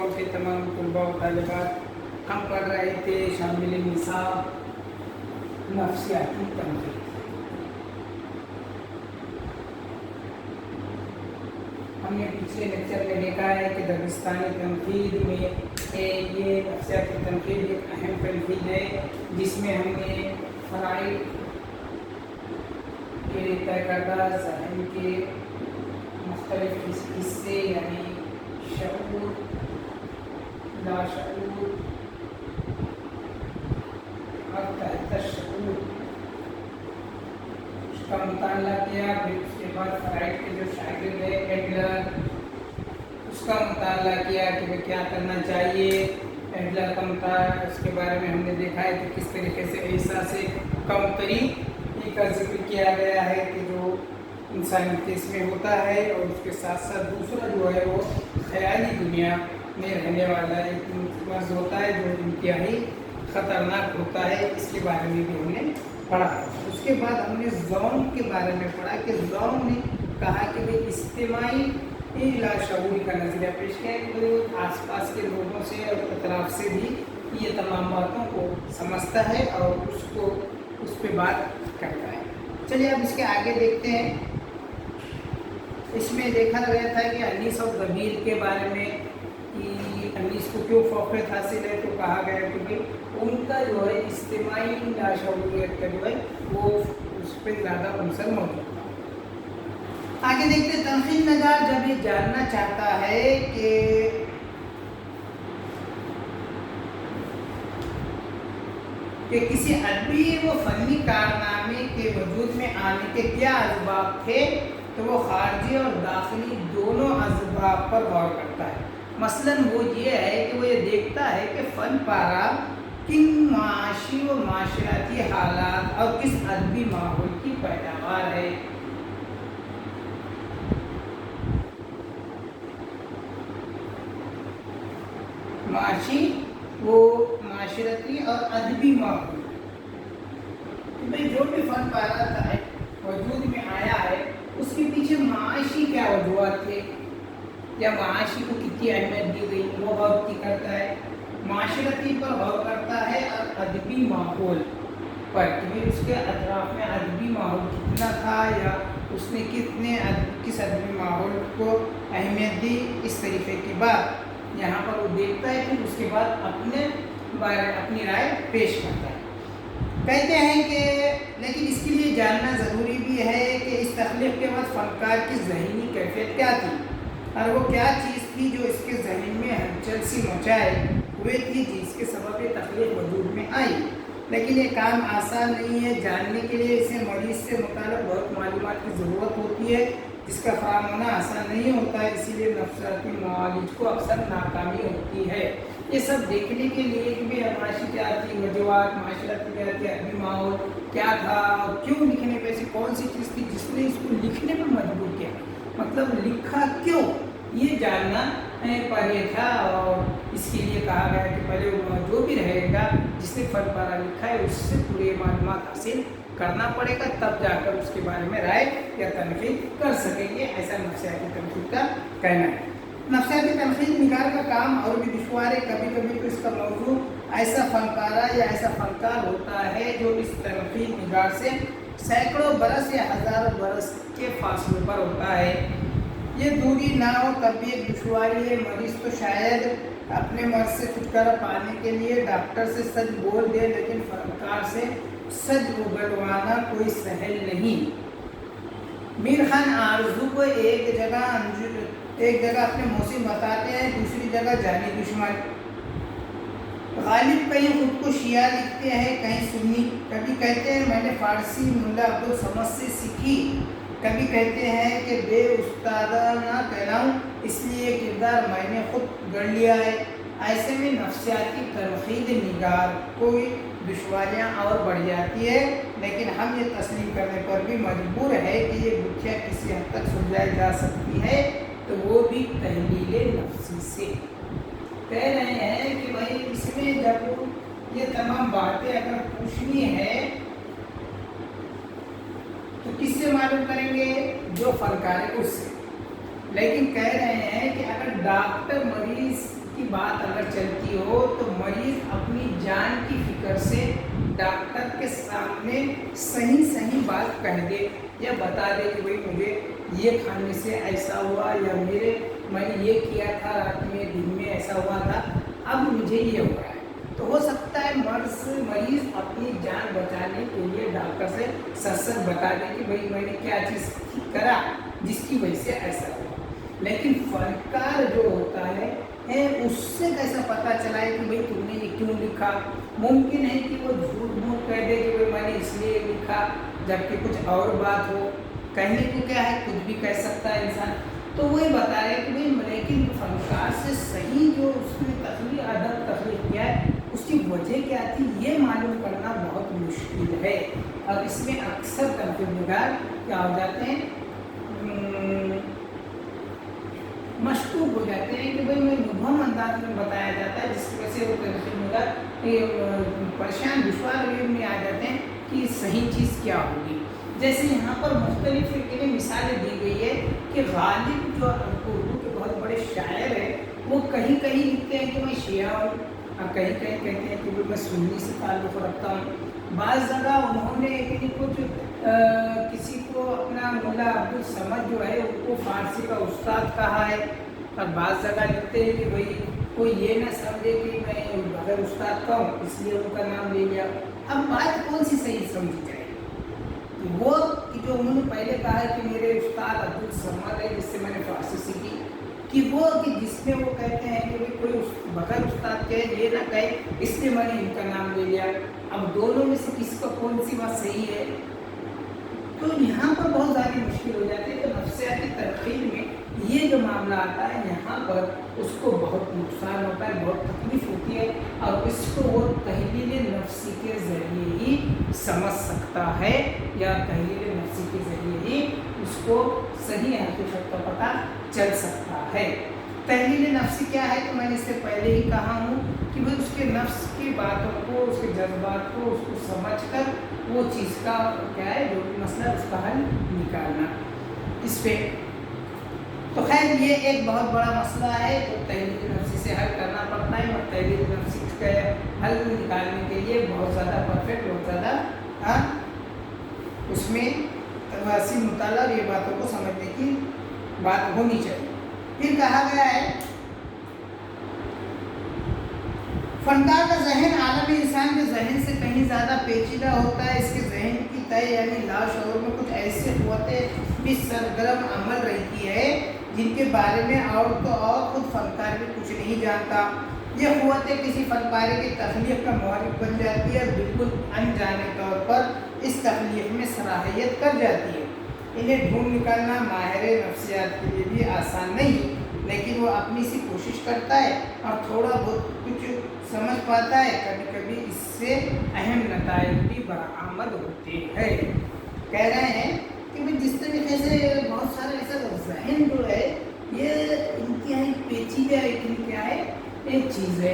तलबा के तमाम तलबा व तालिबात, हम पढ़ रहे थे शामिल निसाब नफ्सियाती तनकीद। हमने पिछले लेक्चर में देखा है कि दबिस्तानी तनकीद में ये नफ्सियाती तनकीद एक अहम तनकीद है, जिसमें हमने फ़राइद के तय करदा ज़हन के मुख्तलिफ हिस्से यानी शऊर, लाशऊर और तहत शऊर उसका मुताला किया। फिर उसके बाद फ़राइड के जो शागिर्द है एडलर, उसका मुताला किया कि भाई क्या करना चाहिए। एडलर का मुताला उसके बारे में हमने देखा है कि किस तरीके से ऐसा से कमतरी का जिक्र किया गया है कि जो इंसानी केस में होता है, और उसके साथ साथ दूसरा जो है वो ख़याली दुनिया में रहने वाला एक मर्ज होता है जो इंतहाई ख़तरनाक होता है। इसके बारे में भी हमने पढ़ा। उसके बाद हमने ज़ौन के बारे में पढ़ा कि ज़ौन ने कहा कि भाई इज्तिमाई लाशऊरी का नज़रिया पेश किया कि वो आसपास के लोगों से और अतराफ से भी ये तमाम बातों को समझता है और उसको उस पर बात करता है। चलिए अब इसके आगे देखते हैं। इसमें देखा गया था कि अनीस और ज़मीर के बारे में कि अनीस को क्यों फ़ौक़ियत हासिल है, तो कहा गया क्योंकि उनका जो है इज्तिमाई लाशऊरियत का जो है वो उस पर ज़्यादा अंसर मौजूद था। आगे देखते हैं। तनक़ीद नगार जब ये जानना चाहता है कि किसी अदबी व फ़नी कारनामे के वजूद में आने के क्या असबाब थे, तो वो ख़ारजी और दाखिली दोनों असबाब पर गौर करता है। मसलन वो ये है कि वो ये देखता है कि फ़न पारा किन माशी व माशराती हालात और किस अदबी माहौल की पैदावार है। माशी वो माशरती और अदबी माहौल, भाई जो भी फ़न पारा है वजूद में आया है उसके पीछे माशी क्या वजूहत थे या माशी को कितनी अहमियत दी गई, वो गौर की करता है। माशरती पर गौर करता है और अदबी माहौल पर कि भाई उसके अतराफ़ में अदबी माहौल कितना था या उसने किस अदबी माहौल को अहमियत दी। इस तरीक़े की बात यहाँ पर वो देखता है, फिर उसके बाद अपनी राय पेश करता है। कहते हैं कि लेकिन इसके लिए जानना ज़रूरी भी है कि इस तख्लीक़ के बाद फ़नकार की ज़हनी कैफियत क्या थी और वो क्या चीज़ थी जो इसके ज़हन में हलचल सी मचाए हुए थी, जिसके सबब ये तख्लीक़ वजूद में आई। लेकिन ये काम आसान नहीं है। जानने के लिए इसे मरीज़ से मुताल्लिक़ बहुत मालूमात की ज़रूरत होती है, जिसका फ़राहम होना आसान नहीं होता है। इसीलिए नफ्सियाती मुआलिज को अक्सर नाकामी होती है। ये सब देखने के लिए कि भाई माशी क्या थी, वजूहात माशरत क्या थी, अदबी माहौल क्या था और क्यों लिखने पे ऐसी कौन सी चीज़ थी जिसने इसको लिखने पर मजबूर किया, मतलब लिखा क्यों, ये जानना पर यह था। और इसके लिए कहा गया कि पहले जो भी रहेगा जिसने फ़न पारा लिखा है उससे पूरे मालूमात हासिल करना पड़ेगा, तब जाकर उसके बारे में राय या तनक़ीद कर सकेंगे। ऐसा नफ्सियाती तनक़ीद का कहना है। नफ्सियाती तनक़ीद निगार का काम और भी दुश्वार है। कभी कभी तो इसका मौजू ऐसा फ़नकारा या ऐसा फ़नकार होता है जो इस तनक़ीद निगार से सैकड़ों बरस या हज़ारों बरस के फासले पर होता है। ये दूरी ना हो तब भी एक दुश्वारी है। मरीज़ तो शायद अपने मर्ज़ से छुटकारा पाने के लिए डॉक्टर से सच बोल दे, लेकिन फ़नकार से सच उगलवाना कोई सहल नहीं। मीर खान आरज़ू को एक जगह अपने मौसिम बताते हैं, दूसरी जगह जानी दुश्मन। गालिब कहीं खुद को शिया लिखते हैं, कहीं सुन्नी। कभी कहते हैं मैंने फ़ारसी मुल्ला अब्दुल समद से सीखी, कभी कहते हैं कि बे उस्तादाना कहलाऊँ इसलिए किरदार मैंने खुद गढ़ लिया है। ऐसे में नफ्सियाती तनक़ीद निगार कोई दुश्वारियाँ और बढ़ जाती है, लेकिन हम ये तस्लीम करने पर भी मजबूर है कि ये गुत्थियाँ किसी हद तक सुलझाई जा सकती है, तो वो भी तहलील नफ्सी से। कह रहे हैं कि भाई इसमें जब ये तमाम बातें अगर पूछनी है तो किससे मालूम करेंगे, जो फ़नकार है उससे। लेकिन कह रहे हैं कि अगर डॉक्टर मरीज़ की बात अगर चलती हो तो मरीज अपनी जान की फिक्र से डॉक्टर के सामने सही सही बात कह दे या बता दे कि भाई मुझे ये खाने से ऐसा हुआ, या मैंने ये किया था रात में, दिन में ऐसा हुआ था, अब मुझे ये हुआ है। तो हो सकता है मरीज अपनी जान बचाने के लिए डॉक्टर से सच बता दे कि भाई मैंने क्या चीज़ करा जिसकी वजह से ऐसा हुआ। लेकिन फनकार जो होता है उससे कैसा पता चला है कि भाई तुमने ये क्यों लिखा। मुमकिन है कि वो झूठ मूठ कह दे कि भाई मैंने इसलिए लिखा, जबकि कुछ और बात हो। कहने को क्या है, कुछ भी कह सकता है इंसान। तो वही बता रहे कि भाई लेकिन फनकार से सही जो उसने अदब तख्लीक किया है उसकी वजह क्या थी, ये मालूम करना बहुत मुश्किल है। और इसमें अक्सर तनकीदगार क्या हो जाते हैं, मशकूक हो जाते हैं कि भाई मैं मुबहम अंदाज में बताया जाता है, जिसकी वजह से वो तनकीदगार परेशान दुश्वार में आ जाते हैं कि सही चीज़ क्या होगी। जैसे यहाँ पर मुख्तलिफ के लिए मिसालें दी गई है कि गालिब जो उर्दू के बहुत बड़े शायर हैं, वो कहीं कहीं लिखते हैं कि मैं शिया हूँ, और कहीं कहीं कहते हैं कि मैं सुन्नी से ताल्लुक़ रखता हूँ। बाज़ जगह उन्होंने कुछ किसी को अपना मुल्ला अब्दुल समद जो है उनको फ़ारसी का उस्ताद कहा है, और बाज़ जगह लिखते हैं कि भाई कोई ये ना समझे कि मैं अगर उस्ताद का हूँ इसलिए उनका नाम ले लिया। अब बात कौन सी सही समझी जाए, वो कि जो उन्होंने पहले कहा है कि मेरे उस्ताद अब्दुल समद है जिससे मैंने फ़ारसी सीखी, कि वो कि जिसमें वो कहते हैं कि भाई कोई बगैर उस्ताद कहे ये ना कहे इसलिए मैंने इनका नाम ले लिया। अब दोनों में से किसका कौन सी बात सही है, तो यहाँ पर बहुत ज़्यादा मुश्किल हो जाती है। तो नफ्सियाती तरकीब में ये जो मामला आता है यहाँ पर उसको बहुत नुकसान होता है, बहुत तकलीफ होती है, और इसको वो तहलील नफ्सी के ज़रिए ही समझ सकता है, या तहलील नफ्सी के ज़रिए ही उसको सही हकीकत का पता चल सकता है। तहलील नफ्सी क्या है, तो मैंने इससे पहले ही कहा हूँ कि भाई उसके नफ्स की बातों को, उसके जज्बात को, उसको समझकर वो चीज़ का क्या है जो भी मसला उसका हल निकालना। इस पर तो खैर ये एक बहुत बड़ा मसला है, तो तहलील नफ्सी से हल करना पड़ता है, और तहलील नफ्सी का हल निकालने के लिए बहुत ज़्यादा परफेक्ट, बहुत ज़्यादा उसमें तवासी मुताला और ये बातों को समझने की बात होनी चाहिए। फिर कहा गया है फनकार का जहन आलमी इंसान के जहन से कहीं ज़्यादा पेचीदा होता है। इसके जहन की तय यानी लाशऊर में कुछ ऐसे क़ुव्वतें भी सरगर्म अमल रहती है जिनके बारे में और तो और खुद फनकार भी कुछ नहीं जानता। ये क़ुव्वतें किसी फनकारे की तख्लीक़ का महरिक बन जाती है, बिल्कुल अनजाने तौर पर इस तख्लीक़ में सलाहियत कर जाती है। इन्हें ढूंढ निकालना माहिर नफ्सियात के लिए भी आसान नहीं, लेकिन वो अपनी सी कोशिश करता है और थोड़ा बहुत कुछ समझ पाता है। कभी कभी इससे अहम नताइज भी बरामद होते हैं। कह रहे हैं कि भाई जिस तरीके से बहुत सारे ऐसा जहन जो है ये इंतहाई पेचीदा क्या है एक चीज़ है।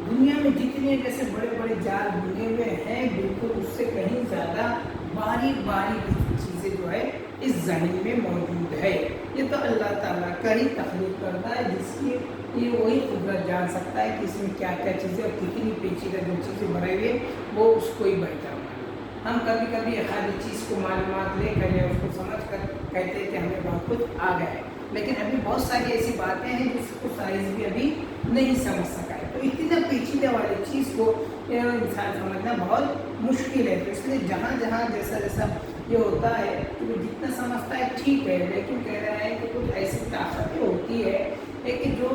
दुनिया में जितने जैसे बड़े बड़े जाल बुने हुए हैं, बिल्कुल उससे कहीं ज़्यादा बारीक बारीक चीज़ें जो है इस ज़हन में मौजूद है। ये तो अल्लाह ताला का ही तख्लीक करता है, जिसकी ये वही कुदरत जान सकता है कि इसमें क्या क्या चीज़ें और कितनी पेचीदा जो चीज़ें बनाई हुई है वो उसको ही बेहतर मालूम। हम कभी कभी एक आधी चीज़ को मालूमात लेकर या उसको समझ कर कहते हैं कि हमें बहुत कुछ आ गया है, लेकिन अभी बहुत सारी ऐसी बातें हैं जिसको साइंस भी अभी नहीं समझ सका है। तो इतनी पेचीदा वाली चीज़ को इंसान समझना बहुत मुश्किल है। तो इसलिए जहाँ जहाँ जैसा जैसा ये होता है कि वो जितना समझता है ठीक है, लेकिन कह रहा है कि कुछ ऐसी ताकतें होती है कि जो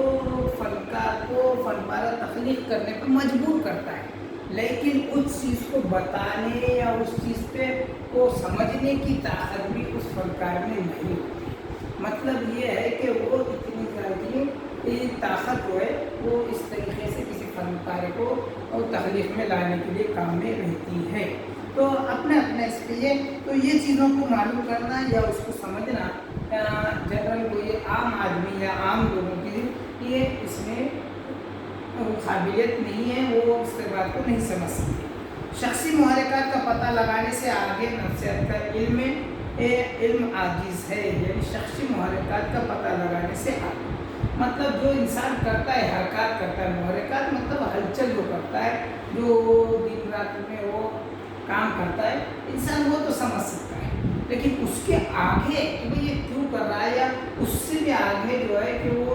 फनकार को फनपारा तख्लीक करने पर मजबूर करता है, लेकिन उस चीज़ को बताने या उस चीज़ पे को समझने की ताकत भी उस फनकार में नहीं होती। मतलब ये है कि वो इतनी ज़्यादा ताकत जो है वो इस तरीके से किसी फनकार को और तख्लीक में लाने के लिए काम में रहती है। तो अपना अपना इस पर ये तो ये चीज़ों को मालूम करना या उसको समझना जनरल को ये आम आदमी या आम लोगों के लिए इसमें काबिलियत नहीं है, वो इस बात को नहीं समझ सकते। शख्सी मुहर्रिकात का पता लगाने से आगे नफ्सियात का इल्म आजिज़ है, यानी शख्सी मुहर्रिकात का पता लगाने से आगे مطلب جو انسان کرتا ہے، حرکات کرتا ہے، محرکات مطلب ہلچل جو کرتا ہے، جو دن رات میں وہ کام کرتا ہے، انسان وہ تو سمجھ سکتا ہے، لیکن اس کے آگے کہ وہ یہ کیوں کر رہا ہے، یا اس سے بھی آگے جو ہے کہ وہ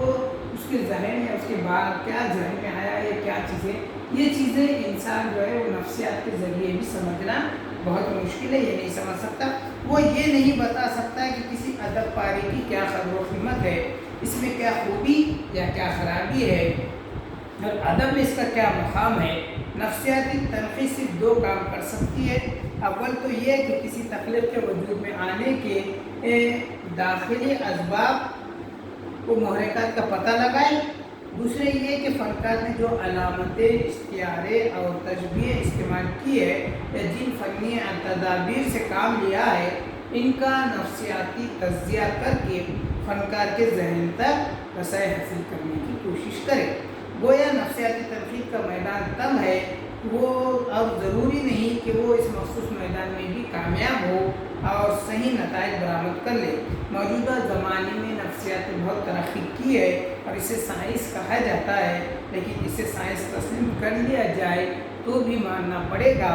اس کے ذہن میں، اس کے بعد کیا ذہن میں آیا ہے، کیا چیزیں، یہ چیزیں انسان جو ہے وہ نفسیات کے ذریعے بھی سمجھنا بہت مشکل ہے، یہ نہیں سمجھ سکتا۔ وہ یہ نہیں بتا سکتا ہے کہ کسی ادب پارے کی کیا قدر و قیمت ہے، اس میں کیا خوبی یا کیا خرابی ہے، اور ادب میں اس کا کیا مقام ہے۔ نفسیاتی تنقید صرف دو کام کر سکتی ہے، اول تو یہ کہ کسی تخلیق کے وجود میں آنے کے داخلی اسباب و محرکات کا پتہ لگائے، دوسرے یہ کہ فنکار نے جو علامتیں، استعارے اور تشبیہ استعمال کی ہے یا جن فنی تدابیر سے کام لیا ہے، ان کا نفسیاتی تجزیہ کر کے فنکار کے ذہن تک رسائی حاصل کرنے کی کوشش کرے۔ گویا نفسیاتی تنقید کا میدان تب ہے وہ، اور ضروری نہیں کہ وہ اس مخصوص میدان میں بھی کامیاب ہو اور صحیح نتائج برآمد کر لے۔ موجودہ زمانے میں نفسیات نے بہت ترقی کی ہے اور اسے سائنس کہا جاتا ہے، لیکن اسے سائنس تسلیم کر لیا جائے تو بھی ماننا پڑے گا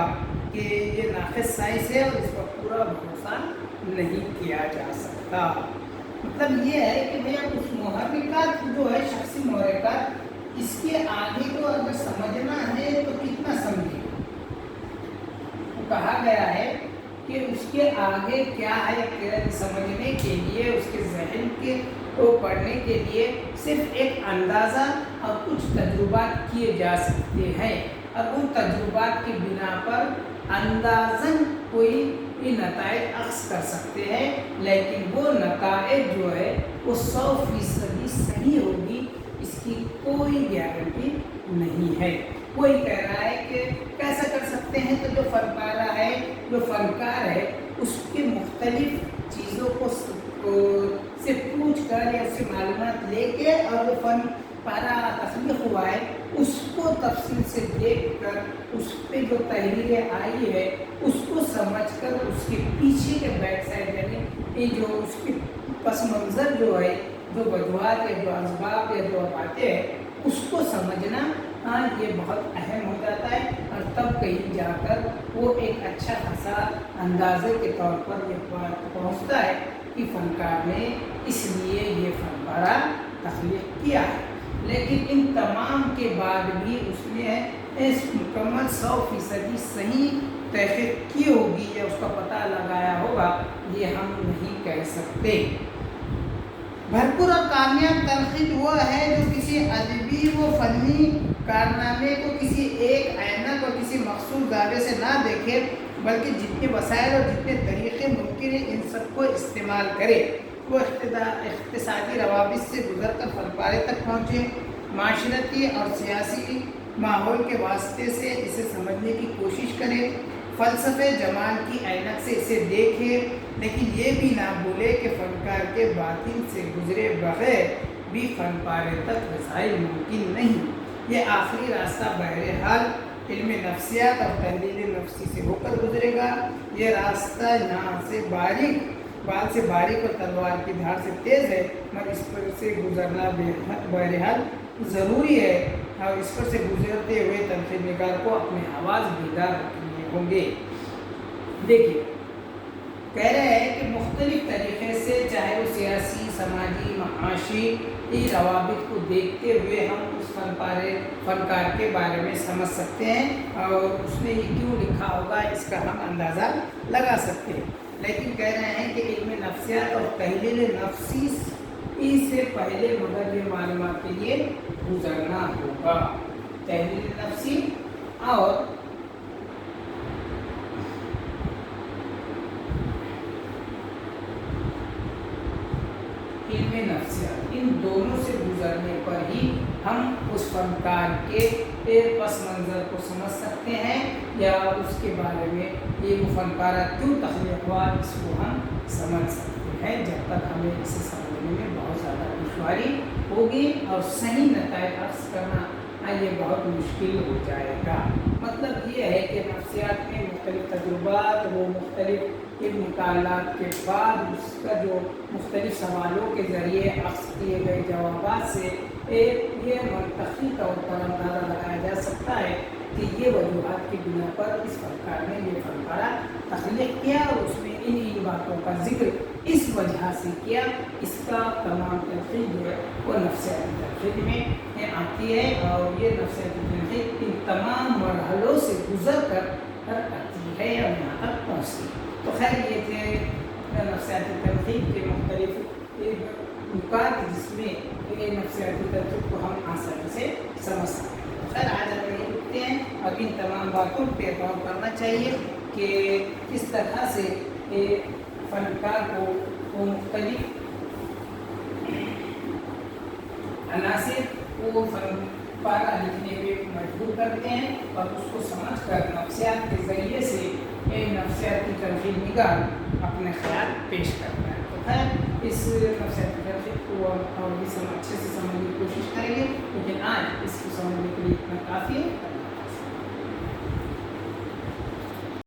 کہ یہ ناقص سائنس ہے اور اس پر پورا بھروسہ نہیں کیا جا سکتا۔ مطلب یہ ہے کہ بھیا اس محرکات جو ہے، شخصی محرکات، اس کے آگے کو اگر سمجھنا ہے تو کتنا سمجھے۔ تو کہا گیا ہے کہ اس کے آگے کیا ہے، سمجھنے کے لیے، اس کے ذہن کے کو پڑھنے کے لیے صرف ایک اندازہ اور کچھ تجربات کیے جا سکتے ہیں، اور ان تجربات کی بنا پر اندازاً کوئی نتائج اخذ کر سکتے ہیں، لیکن وہ نتائج جو ہے وہ 100% صحیح ہوگی، اس کی کوئی گارنٹی نہیں ہے۔ کوئی کہہ رہا ہے کہ کیسا کر سکتے ہیں، تو جو فنکارہ ہے، جو فنکار ہے، اس کے مختلف چیزوں کو سے پوچھ کر یا اس سے معلومات لے کے، اور جو فن پارا تخلیق ہوا ہے اس کو تفصیل سے دیکھ کر، اس پہ جو تحریریں آئی ہے اس کو سمجھ کر، اس کے پیچھے کے بیک سائڈ یعنی یہ جو اس کے پس منظر جو ہے، جو وجوہات یا جو اسباب یا جو باتیں ہیں، اس کو سمجھنا یہ بہت اہم ہو جاتا ہے، اور تب کہیں جا کر وہ ایک اچھا خاصا اندازے کے طور پر یہ بات پہنچتا ہے کہ فنکار نے اس لیے یہ فن پارا تخلیق کیا ہے۔ لیکن ان تمام کے بعد بھی اس نے اس مکمل 100% صحیح تحقیق کی ہوگی یا اس کا پتہ لگایا ہوگا، یہ ہم نہیں کہہ سکتے۔ بھرپور اور کامیاب تنقید وہ ہے جو کسی ادبی و فنی کارنامے کو کسی ایک عینک اور کسی مخصوص زاویے سے نہ دیکھے، بلکہ جتنے وسائل اور جتنے طریقے ممکن ہیں ان سب کو استعمال کرے۔ وہ اقتصادی روابط سے گزر کر فن پارے تک پہنچے، معاشرتی اور سیاسی ماحول کے واسطے سے اسے سمجھنے کی کوشش کرے، فلسفے جمال کی عینک سے اسے دیکھے، لیکن یہ بھی نہ بھولے کہ فنکار کے باطن سے گزرے بغیر بھی فن پارے تک رسائی ممکن نہیں۔ یہ آخری راستہ بہرحال علم نفسیات اور تحلیل نفسی سے ہو کر گزرے گا۔ یہ راستہ یہاں سے بال سے باریک اور تلوار کی دھار سے تیز ہے، مگر اس پر سے گزرنا بہرحال ضروری ہے، اور اس پر سے گزرتے ہوئے تنقید نگار کو اپنے حواس بیدار رکھنے ہوں گے۔ دیکھیے کہہ رہے ہیں کہ مختلف طریقے سے، چاہے وہ سیاسی، سماجی، معاشی روابط کو دیکھتے ہوئے ہم اس فنکار کے بارے میں سمجھ سکتے ہیں، اور اس نے یہ کیوں لکھا ہوگا اس کا ہم اندازہ لگا سکتے ہیں۔ لیکن کہہ رہے ہیں کہ علم نفسیات اور تحلیل نفسی سے پہلے مگر یہ معلومات کے لیے گزرنا ہوگا۔ تحلیل نفسی اور علم نفسیات، ان دونوں سے گزرنے پر ہی ہم اس فنکار کے پس منظر کو سمجھ سکتے ہیں، یا اس کے بارے میں یہ فن پارا کیوں تخلیق ہوا اس کو ہم سمجھ سکتے ہیں۔ جب تک ہمیں اسے سمجھنے میں بہت زیادہ دشواری ہوگی اور صحیح نتائج اخذ کرنا یہ بہت مشکل ہو جائے گا۔ مطلب یہ ہے کہ نفسیات میں مختلف تجربات، وہ مختلف ان مطالعات کے بعد اس کا جو مختلف سوالوں کے ذریعے اخذ کیے گئے جوابات سے یہ منطقی طور پر اندازہ لگایا جا سکتا ہے کہ یہ وجوہات کی بنا پر اس فنکار نے یہ فنکارہ تخلیق کیا اور اس میں ان باتوں کا ذکر اس وجہ سے کیا. اس کا تمام تنقید جو ہے وہ نفسیاتی تنقید میں آتی ہے اور یہ نفسیاتی تنقید ان تمام مرحلوں سے گزر کر آتی ہے اور یہاں تک پہنچتی ہے. تو خیر یہ تھے نفسیاتی تنقید کے مختلف نکات جس میں نفسیاتی تنقید کو ہم آسانی سے سمجھ سکتے ہیں. خیر آج ہم یہ رکھتے ہیں اور ان تمام باتوں پہ غور کرنا چاہیے کہ کس طرح سے فنکار کو وہ مختلف عناصر وہ فن پارہ لکھنے پہ مجبور کرتے ہیں اور اس کو سمجھ کر نفسیات کے ذریعے سے نفسیاتی تنقید نگار اپنے خیال پیش کرتا ہے. تو خیر اس نفسیاتی تنقید کو اور بھی اچھے سے سمجھنے کی کوشش کریں گے، لیکن آج اس کو سمجھنے کے لیے اتنا کافی ہے.